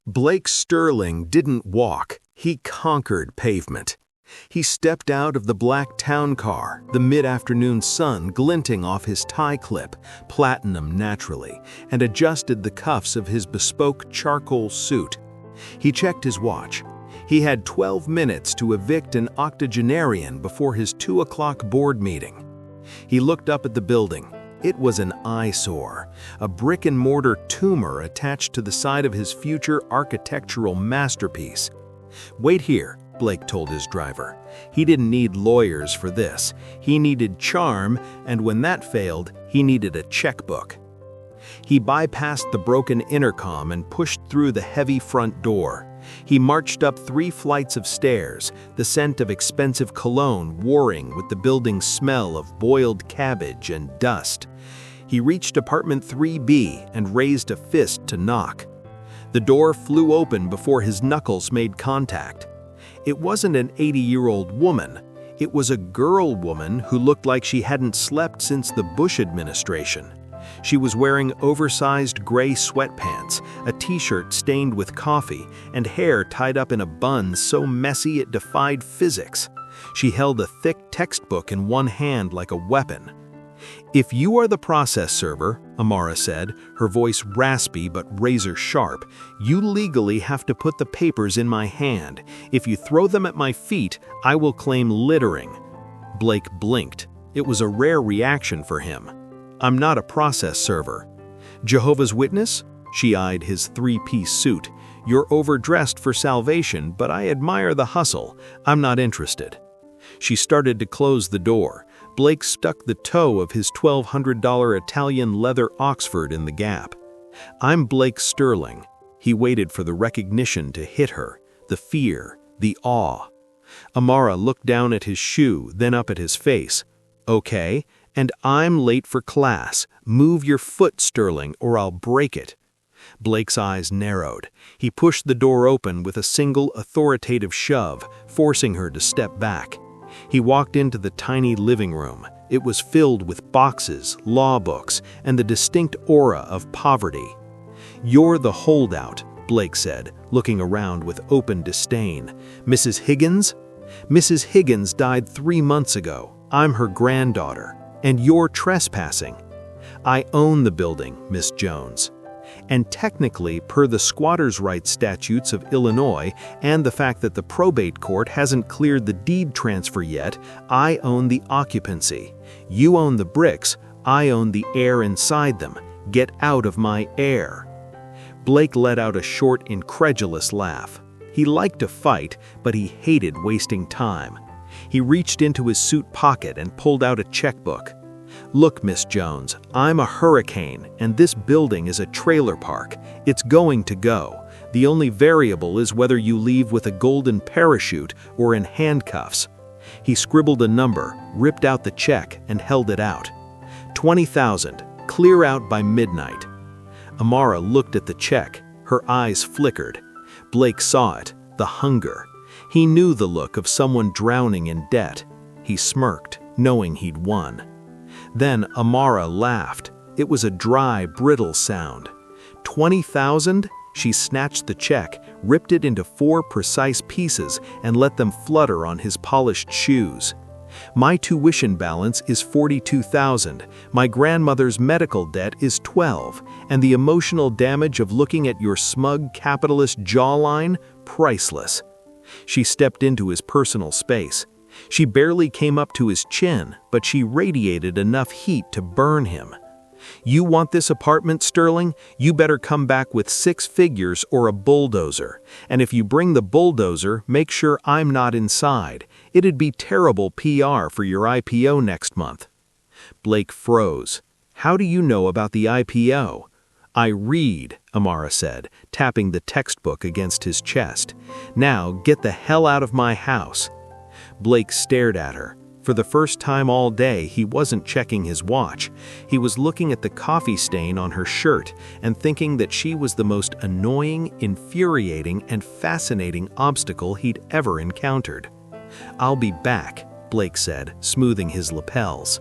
Blake Sterling didn't walk, he conquered pavement. He stepped out of the black town car, the mid-afternoon sun glinting off his tie clip, platinum naturally, and adjusted the cuffs of his bespoke charcoal suit. He checked his watch. He had 12 minutes to evict an octogenarian before his 2 o'clock board meeting. He looked up at the building. It was an eyesore, a brick-and-mortar tumor attached to the side of his future architectural masterpiece. "Wait here," Blake told his driver. He didn't need lawyers for this. He needed charm, and when that failed, he needed a checkbook. He bypassed the broken intercom and pushed through the heavy front door. He marched up 3 flights of stairs, the scent of expensive cologne warring with the building's smell of boiled cabbage and dust. He reached apartment 3B and raised a fist to knock. The door flew open before his knuckles made contact. It wasn't an 80-year-old woman. It was a girl woman who looked like she hadn't slept since the Bush administration. She was wearing oversized gray sweatpants, a t-shirt stained with coffee, and hair tied up in a bun so messy it defied physics. She held a thick textbook in one hand like a weapon. "If you are the process server," Amara said, her voice raspy but razor sharp, "you legally have to put the papers in my hand. If you throw them at my feet, I will claim littering." Blake blinked. It was a rare reaction for him. "I'm not a process server." "Jehovah's Witness?" She eyed his 3-piece suit. "You're overdressed for salvation, but I admire the hustle. I'm not interested." She started to close the door. Blake stuck the toe of his $1,200 Italian leather Oxford in the gap. "I'm Blake Sterling." He waited for the recognition to hit her, the fear, the awe. Amara looked down at his shoe, then up at his face. "Okay, and I'm late for class. Move your foot, Sterling, or I'll break it." Blake's eyes narrowed. He pushed the door open with a single authoritative shove, forcing her to step back. He walked into the tiny living room. It was filled with boxes, law books, and the distinct aura of poverty. "You're the holdout," Blake said, looking around with open disdain. "Mrs. Higgins? Mrs. Higgins died 3 months ago. I'm her granddaughter. And you're trespassing." "I own the building, Miss Jones. And technically, per the squatters' rights statutes of Illinois and the fact that the probate court hasn't cleared the deed transfer yet, I own the occupancy. You own the bricks, I own the air inside them. Get out of my air." Blake let out a short, incredulous laugh. He liked to fight, but he hated wasting time. He reached into his suit pocket and pulled out a checkbook. "Look, Miss Jones, I'm a hurricane, and this building is a trailer park. It's going to go. The only variable is whether you leave with a golden parachute or in handcuffs." He scribbled a number, ripped out the check, and held it out. "20,000. Clear out by midnight." Amara looked at the check. Her eyes flickered. Blake saw it, the hunger. He knew the look of someone drowning in debt. He smirked, knowing he'd won. Then Amara laughed. It was a dry, brittle sound. 20,000? She snatched the check, ripped it into 4 precise pieces, and let them flutter on his polished shoes. "My tuition balance is 42,000. My grandmother's medical debt is 12, and the emotional damage of looking at your smug capitalist jawline, priceless." She stepped into his personal space. She barely came up to his chin, but she radiated enough heat to burn him. "You want this apartment, Sterling? You better come back with 6 figures or a bulldozer. And if you bring the bulldozer, make sure I'm not inside. It'd be terrible PR for your IPO next month." Blake froze. "How do you know about the IPO?" "I read," Amara said, tapping the textbook against his chest. "Now get the hell out of my house." Blake stared at her. For the first time all day, he wasn't checking his watch. He was looking at the coffee stain on her shirt and thinking that she was the most annoying, infuriating, and fascinating obstacle he'd ever encountered. "I'll be back," Blake said, smoothing his lapels.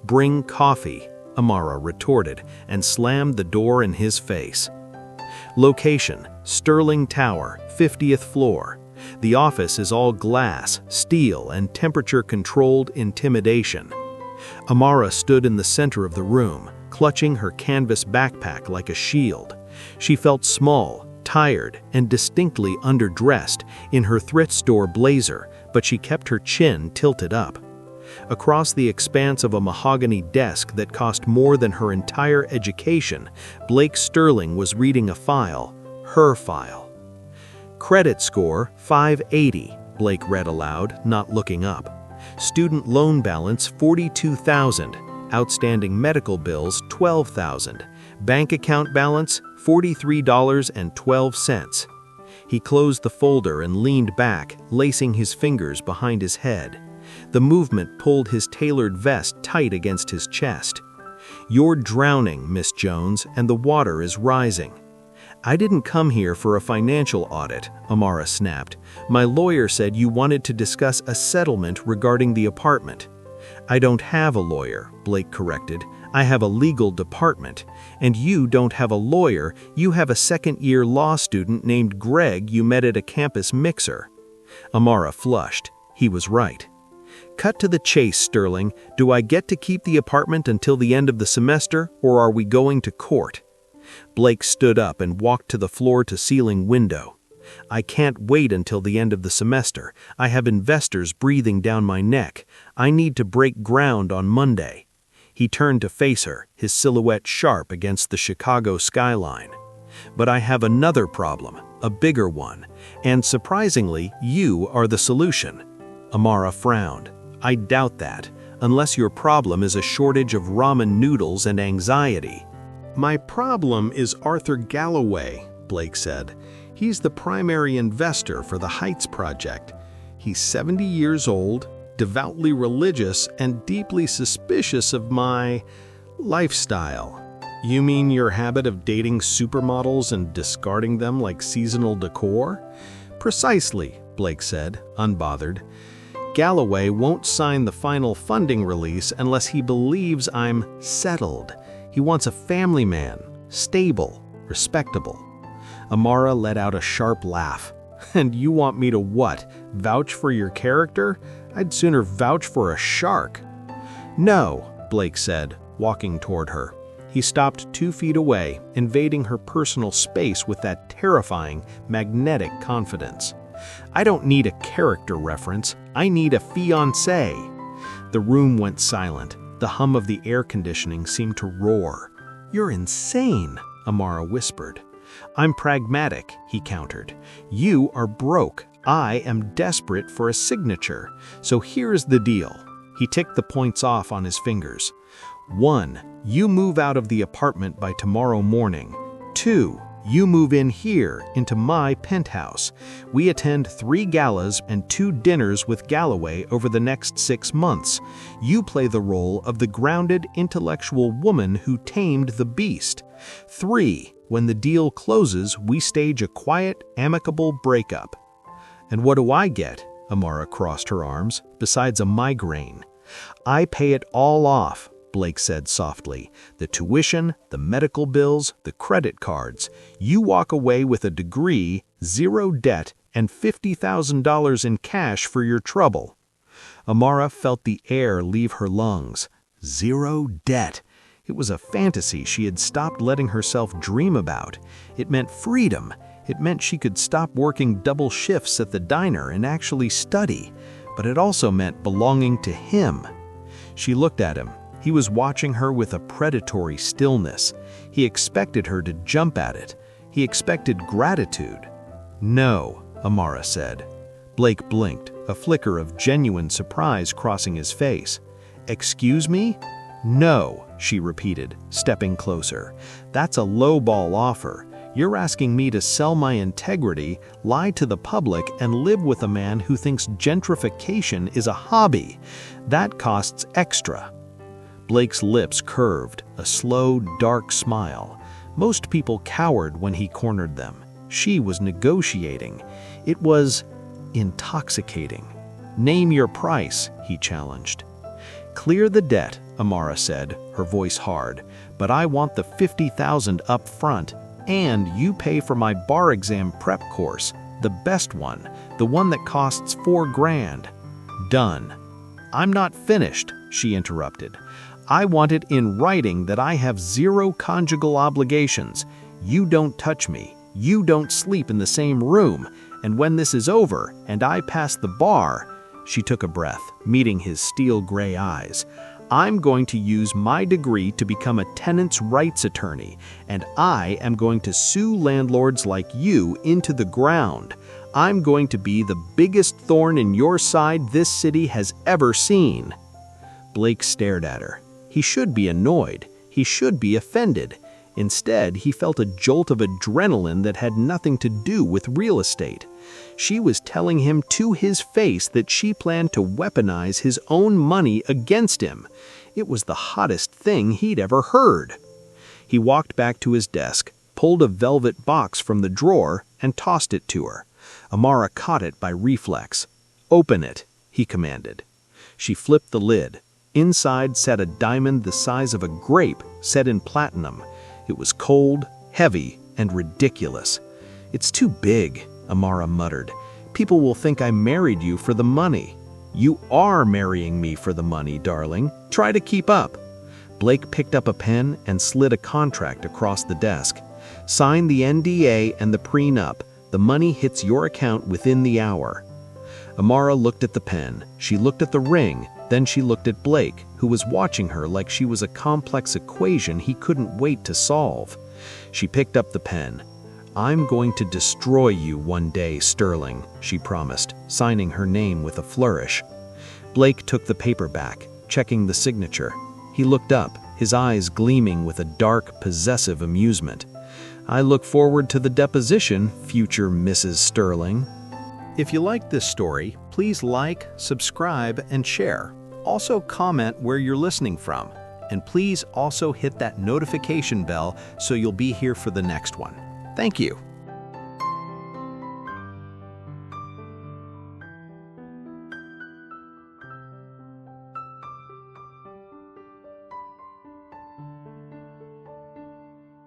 "Bring coffee," Amara retorted and slammed the door in his face. Location: Sterling Tower, 50th floor. The office is all glass, steel, and temperature-controlled intimidation. Amara stood in the center of the room, clutching her canvas backpack like a shield. She felt small, tired, and distinctly underdressed in her thrift store blazer, but she kept her chin tilted up. Across the expanse of a mahogany desk that cost more than her entire education, Blake Sterling was reading a file, her file. Credit score 580, Blake read aloud, not looking up. Student loan balance 42,000, outstanding medical bills 12,000, bank account balance $43.12. He closed the folder and leaned back, lacing his fingers behind his head. The movement pulled his tailored vest tight against his chest. "You're drowning, Miss Jones, and the water is rising." "I didn't come here for a financial audit," Amara snapped. "My lawyer said you wanted to discuss a settlement regarding the apartment." "I don't have a lawyer," Blake corrected. "I have a legal department. And you don't have a lawyer, you have a second-year law student named Greg you met at a campus mixer." Amara flushed. He was right. "Cut to the chase, Sterling. Do I get to keep the apartment until the end of the semester, or are we going to court?" Blake stood up and walked to the floor-to-ceiling window. "I can't wait until the end of the semester. I have investors breathing down my neck. I need to break ground on Monday." He turned to face her, his silhouette sharp against the Chicago skyline. "But I have another problem, a bigger one, and surprisingly, you are the solution." Amara frowned. "I doubt that, unless your problem is a shortage of ramen noodles and anxiety." "My problem is Arthur Galloway," Blake said. "He's the primary investor for the Heights project. He's 70 years old, devoutly religious, and deeply suspicious of my lifestyle." "You mean your habit of dating supermodels and discarding them like seasonal decor?" "Precisely," Blake said, unbothered. "Galloway won't sign the final funding release unless he believes I'm settled. He wants a family man, stable, respectable." Amara let out a sharp laugh. "And you want me to what? Vouch for your character? I'd sooner vouch for a shark." "No," Blake said, walking toward her. He stopped 2 feet away, invading her personal space with that terrifying, magnetic confidence. "I don't need a character reference. I need a fiancée." The room went silent. The hum of the air conditioning seemed to roar. "You're insane," Amara whispered. "I'm pragmatic," he countered. "You are broke. I am desperate for a signature. So here's the deal." He ticked the points off on his fingers. 1. You move out of the apartment by tomorrow morning. 2. You move in here, into my penthouse. We attend 3 galas and 2 dinners with Galloway over the next 6 months. You play the role of the grounded, intellectual woman who tamed the beast. 3. When the deal closes, we stage a quiet, amicable breakup. "And what do I get?" Amara crossed her arms, "besides a migraine?" "I pay it all off," Blake said softly. "The tuition, the medical bills, the credit cards. You walk away with a degree, 0 debt, and $50,000 in cash for your trouble." Amara felt the air leave her lungs. 0 debt. It was a fantasy she had stopped letting herself dream about. It meant freedom. It meant she could stop working double shifts at the diner and actually study. But it also meant belonging to him. She looked at him. He was watching her with a predatory stillness. He expected her to jump at it. He expected gratitude. "No," Amara said. Blake blinked, a flicker of genuine surprise crossing his face. "Excuse me?" "No," she repeated, stepping closer. "That's a lowball offer. You're asking me to sell my integrity, lie to the public, and live with a man who thinks gentrification is a hobby. That costs extra." Blake's lips curved, a slow, dark smile. Most people cowered when he cornered them. She was negotiating. It was intoxicating. "Name your price," he challenged. "Clear the debt," Amara said, her voice hard, "but I want the $50,000 up front." And you pay for my bar exam prep course, the best one, the one that costs $4 grand. Done. I'm not finished, she interrupted. I want it in writing that I have 0 conjugal obligations. You don't touch me. You don't sleep in the same room. And when this is over and I pass the bar, she took a breath, meeting his steel gray eyes. I'm going to use my degree to become a tenants' rights attorney, and I am going to sue landlords like you into the ground. I'm going to be the biggest thorn in your side this city has ever seen. Blake stared at her. He should be annoyed. He should be offended. Instead, he felt a jolt of adrenaline that had nothing to do with real estate. She was telling him to his face that she planned to weaponize his own money against him. It was the hottest thing he'd ever heard. He walked back to his desk, pulled a velvet box from the drawer, and tossed it to her. Amara caught it by reflex. "Open it," he commanded. She flipped the lid. Inside sat a diamond the size of a grape, set in platinum. It was cold, heavy, and ridiculous. "It's too big," Amara muttered. "People will think I married you for the money." "You are marrying me for the money, darling. Try to keep up." Blake picked up a pen and slid a contract across the desk. "Sign the NDA and the prenup. The money hits your account within the hour." Amara looked at the pen. She looked at the ring. Then she looked at Blake, who was watching her like she was a complex equation he couldn't wait to solve. She picked up the pen. "I'm going to destroy you one day, Sterling," she promised, signing her name with a flourish. Blake took the paper back, checking the signature. He looked up, his eyes gleaming with a dark, possessive amusement. "I look forward to the deposition, future Mrs. Sterling." If you liked this story, please like, subscribe, and share. Also comment where you're listening from. And please also hit that notification bell so you'll be here for the next one. Thank you.